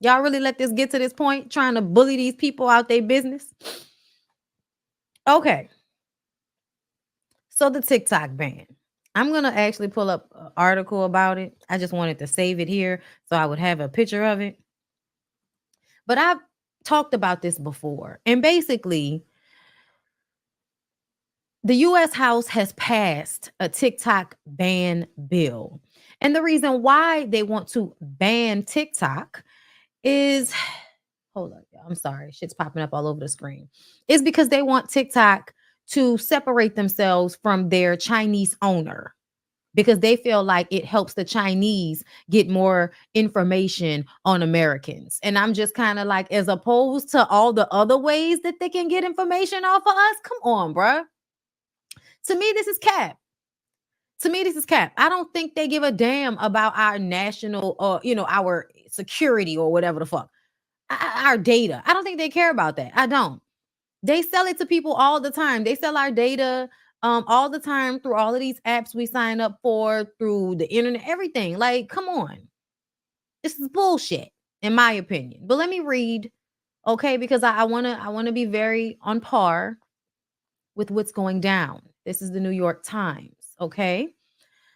Y'all really let this get to this point, trying to bully these people out their business? Okay. So the TikTok ban. I'm going to actually pull up an article about it. I just wanted to save it here so I would have a picture of it. But I've talked about this before. And basically, the US House has passed a TikTok ban bill. And the reason why they want to ban TikTok is hold up, y'all. I'm sorry. Shit's popping up all over the screen. Is because they want TikTok to separate themselves from their Chinese owner because they feel like it helps the Chinese get more information on Americans. And I'm just kind of like, as opposed to all the other ways that they can get information off of us, come on, bruh. To me, this is cap. To me, this is cap. I don't think they give a damn about our national, our security or whatever the fuck, our data. I don't think they care about that. I don't. They sell it to people all the time. They sell our data all the time through all of these apps we sign up for, through the internet, everything. Like, come on. This is bullshit, in my opinion. But let me read, okay, because I wanna be very on par with what's going down. This is the New York Times, okay?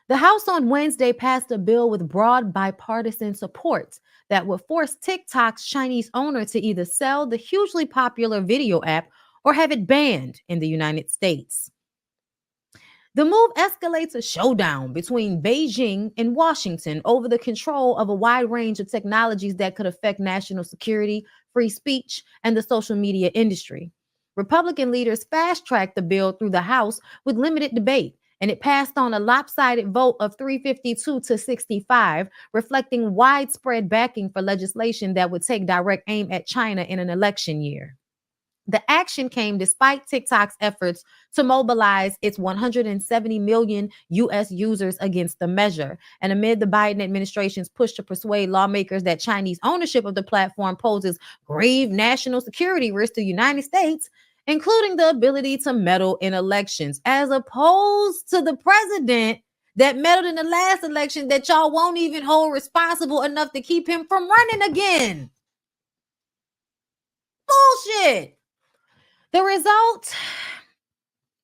The House on Wednesday passed a bill with broad bipartisan support that would force TikTok's Chinese owner to either sell the hugely popular video app or have it banned in the United States. The move escalates a showdown between Beijing and Washington over the control of a wide range of technologies that could affect national security, free speech, and the social media industry. Republican leaders fast tracked the bill through the House with limited debate, and it passed on a lopsided vote of 352 to 65, reflecting widespread backing for legislation that would take direct aim at China in an election year. The action came despite TikTok's efforts to mobilize its 170 million US users against the measure, and amid the Biden administration's push to persuade lawmakers that Chinese ownership of the platform poses grave national security risks to the United States, including the ability to meddle in elections, as opposed to the president that meddled in the last election that y'all won't even hold responsible enough to keep him from running again. Bullshit. The result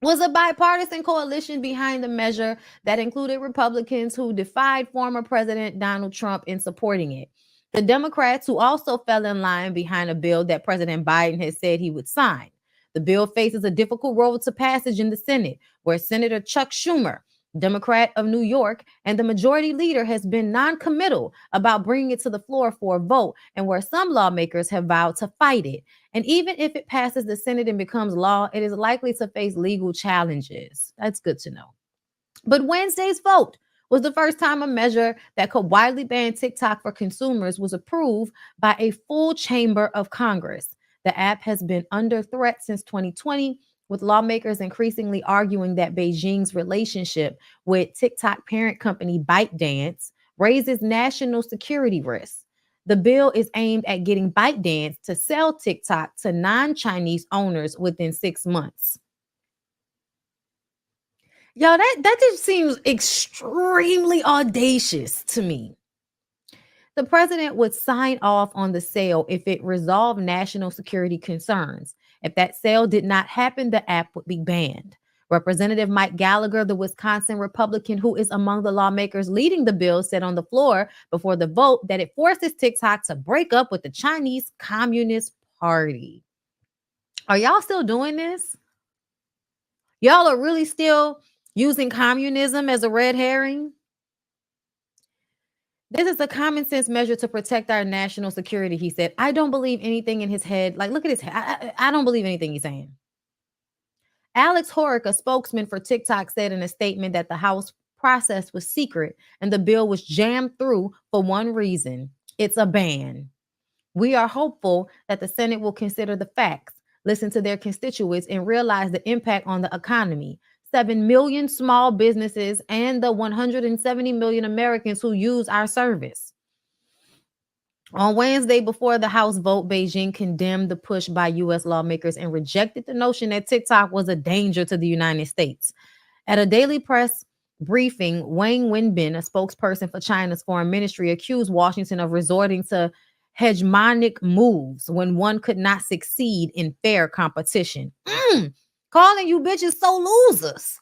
was a bipartisan coalition behind the measure that included Republicans who defied former President Donald Trump in supporting it. The Democrats, who also fell in line behind a bill that President Biden had said he would sign. The bill faces a difficult road to passage in the Senate, where Senator Chuck Schumer, Democrat of New York, and the majority leader has been non-committal about bringing it to the floor for a vote, and where some lawmakers have vowed to fight it. And even if it passes the Senate and becomes law, it is likely to face legal challenges. That's good to know. But Wednesday's vote was the first time a measure that could widely ban TikTok for consumers was approved by a full chamber of Congress. The app has been under threat since 2020, with lawmakers increasingly arguing that Beijing's relationship with TikTok parent company ByteDance raises national security risks. The bill is aimed at getting ByteDance to sell TikTok to non-Chinese owners within 6 months. Yo, that just seems extremely audacious to me. The president would sign off on the sale if it resolved national security concerns. If that sale did not happen, the app would be banned. Representative Mike Gallagher, the Wisconsin Republican who is among the lawmakers leading the bill, said on the floor before the vote that it forces TikTok to break up with the Chinese Communist Party. Are y'all still doing this? Y'all are really still using communism as a red herring? This is a common sense measure to protect our national security, he said. I don't believe anything in his head. Like, look at his head. I don't believe anything he's saying. Alex Horick, a spokesman for TikTok, said in a statement that the House process was secret and the bill was jammed through for one reason. It's a ban. We are hopeful that the Senate will consider the facts, listen to their constituents, and realize the impact on the economy. 7 million small businesses and the 170 million Americans who use our service. On Wednesday, before the House vote, Beijing condemned the push by U.S. lawmakers and rejected the notion that TikTok was a danger to the United States. At a daily press briefing, Wang Wenbin, a spokesperson for China's foreign ministry, accused Washington of resorting to hegemonic moves when one could not succeed in fair competition. Calling you bitches so losers.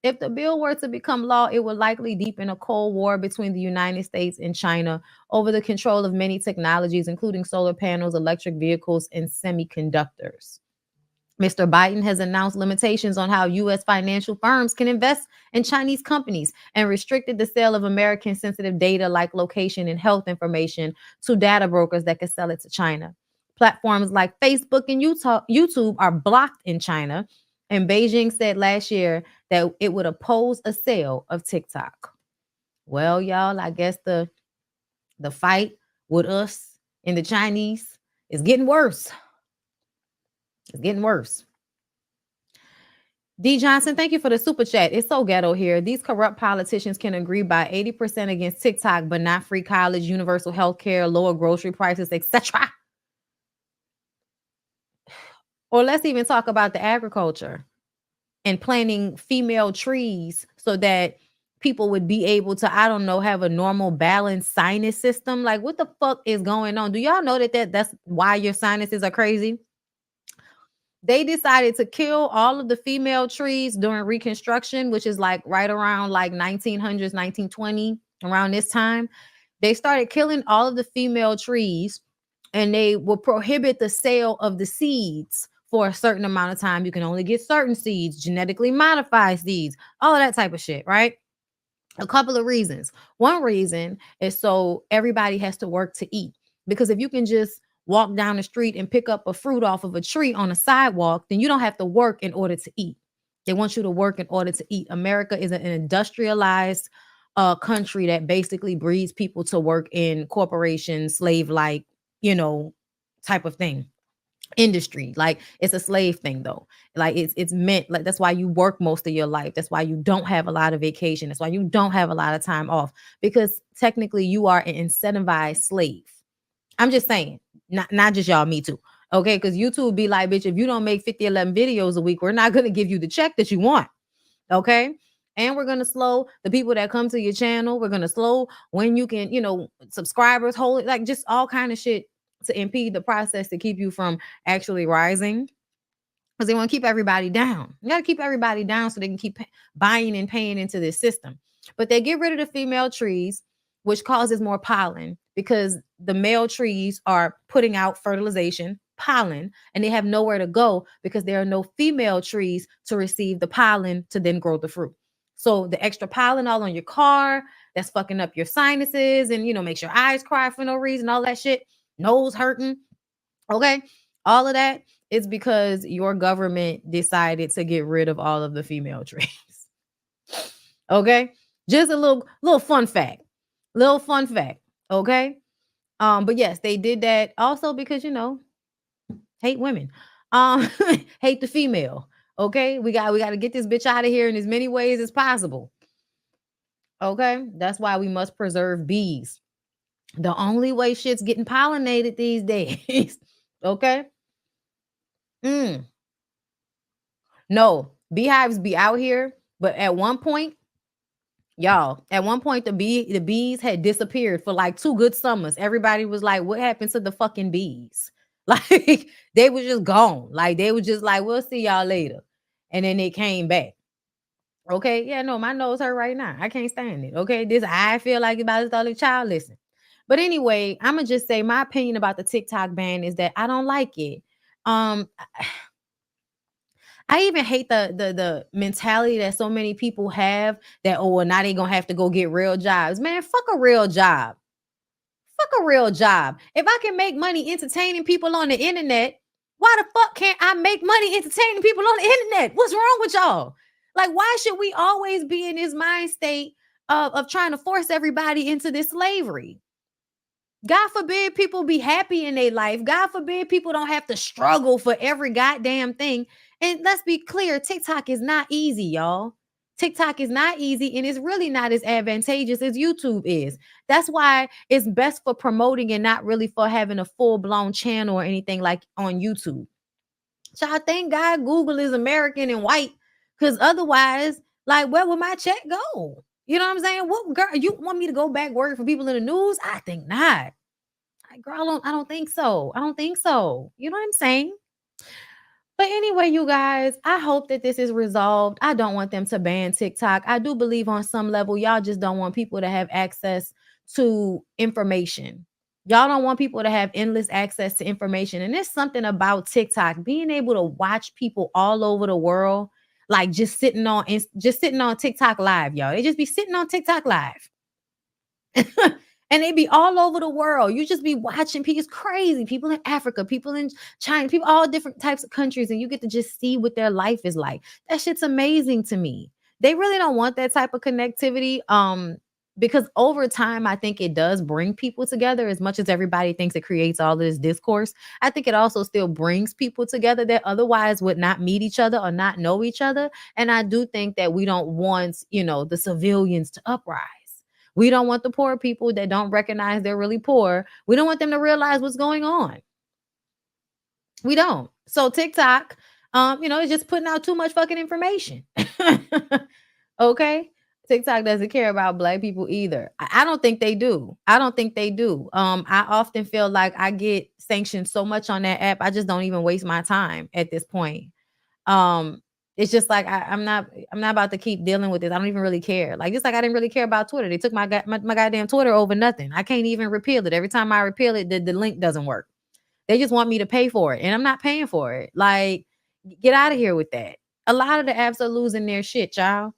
If the bill were to become law, it would likely deepen a Cold War between the United States and China over the control of many technologies, including solar panels, electric vehicles, and semiconductors. Mr. Biden has announced limitations on how U.S. financial firms can invest in Chinese companies and restricted the sale of American sensitive data like location and health information to data brokers that could sell it to China. Platforms like Facebook and YouTube are blocked in China, and Beijing said last year that it would oppose a sale of TikTok. Well, y'all, I guess the fight with us and the Chinese is getting worse. It's getting worse. D. Johnson, thank you for the super chat. It's so ghetto here. These corrupt politicians can agree by 80% against TikTok, but not free college, universal health care, lower grocery prices, etc. Or let's even talk about the agriculture and planting female trees so that people would be able to, I don't know, have a normal balanced sinus system. Like, what the fuck is going on? Do y'all know that's why your sinuses are crazy? They decided to kill all of the female trees during Reconstruction, which is like right around like 1900s, 1920, around this time. They started killing all of the female trees, and they will prohibit the sale of the seeds for a certain amount of time. You can only get certain seeds, genetically modified seeds, all of that type of shit, right? A couple of reasons. One reason is so everybody has to work to eat. Because if you can just walk down the street and pick up a fruit off of a tree on a sidewalk, then you don't have to work in order to eat. They want you to work in order to eat. America is an industrialized country that basically breeds people to work in corporations, slave-like, type of thing. Industry. Like, it's a slave thing though. Like, it's meant, like, that's why you work most of your life. That's why you don't have a lot of vacation. That's why you don't have a lot of time off, because technically you are an incentivized slave. I'm just saying, not just y'all, me too. Okay, because YouTube be like, bitch, if you don't make 50, 11 videos a week, we're not going to give you the check that you want. Okay. And we're going to slow the people that come to your channel. We're going to slow when you can, subscribers, hold it, like just all kind of shit to impede the process to keep you from actually rising. Because they want to keep everybody down. You got to keep everybody down so they can keep buying and paying into this system. But they get rid of the female trees, which causes more pollen, because the male trees are putting out fertilization, pollen, and they have nowhere to go because there are no female trees to receive the pollen to then grow the fruit. So the extra pollen all on your car, that's fucking up your sinuses and, makes your eyes cry for no reason, all that shit, nose hurting. Okay. All of that is because your government decided to get rid of all of the female trees. Okay. Just a little fun fact. Okay. But yes, they did that also because, hate women. Hate the female. Okay. We got to get this bitch out of here in as many ways as possible. Okay. That's why we must preserve bees. The only way shit's getting pollinated these days. Okay. No, beehives be out here, but at one point, y'all, the bees had disappeared for like 2 good summers. Everybody was like, what happened to the fucking bees? Like, they were just gone. Like, they were just like, we'll see y'all later. And then they came back. Okay. Yeah, no, my nose hurt right now. I can't stand it. Okay. I feel like about to start a child. Listen. But anyway, I'm gonna just say my opinion about the TikTok ban is that I don't like it. I even hate the mentality that so many people have that, oh, well, now they gonna have to go get real jobs. Man, fuck a real job. Fuck a real job. If I can make money entertaining people on the internet, why the fuck can't I make money entertaining people on the internet? What's wrong with y'all? Like, why should we always be in this mind state of trying to force everybody into this slavery? God forbid people be happy in their life. God forbid people don't have to struggle for every goddamn thing. And let's be clear, TikTok is not easy, y'all. TikTok is not easy, and it's really not as advantageous as YouTube is. That's why it's best for promoting and not really for having a full-blown channel or anything like on YouTube. So I thank God Google is American and white, because otherwise, like, where would my check go? You know what I'm saying? What, girl, you want me to go back working for people in the news? I think not. Like, girl, I don't think so. I don't think so. You know what I'm saying? But anyway, you guys, I hope that this is resolved. I don't want them to ban TikTok. I do believe on some level, y'all just don't want people to have access to information. Y'all don't want people to have endless access to information. And there's something about TikTok being able to watch people all over the world, like just sitting on TikTok live, y'all. They just be sitting on TikTok live. And they be all over the world. You just be watching people. It's crazy. People in Africa, people in China, people all different types of countries, and you get to just see what their life is like. That shit's amazing to me. They really don't want that type of connectivity. Because over time, I think it does bring people together as much as everybody thinks it creates all this discourse. I think it also still brings people together that otherwise would not meet each other or not know each other. And I do think that we don't want, the civilians to uprise. We don't want the poor people that don't recognize they're really poor. We don't want them to realize what's going on. We don't. So TikTok, is just putting out too much fucking information. Okay. TikTok doesn't care about Black people either. I don't think they do. I don't think they do. I often feel like I get sanctioned so much on that app. I just don't even waste my time at this point. Um, it's just like I'm not about to keep dealing with this. I don't even really care. Like just like I didn't really care about Twitter. They took my goddamn Twitter over nothing. I can't even repeal it. Every time I repeal it, the link doesn't work. They just want me to pay for it, and I'm not paying for it. Like, get out of here with that. A lot of the apps are losing their shit, y'all.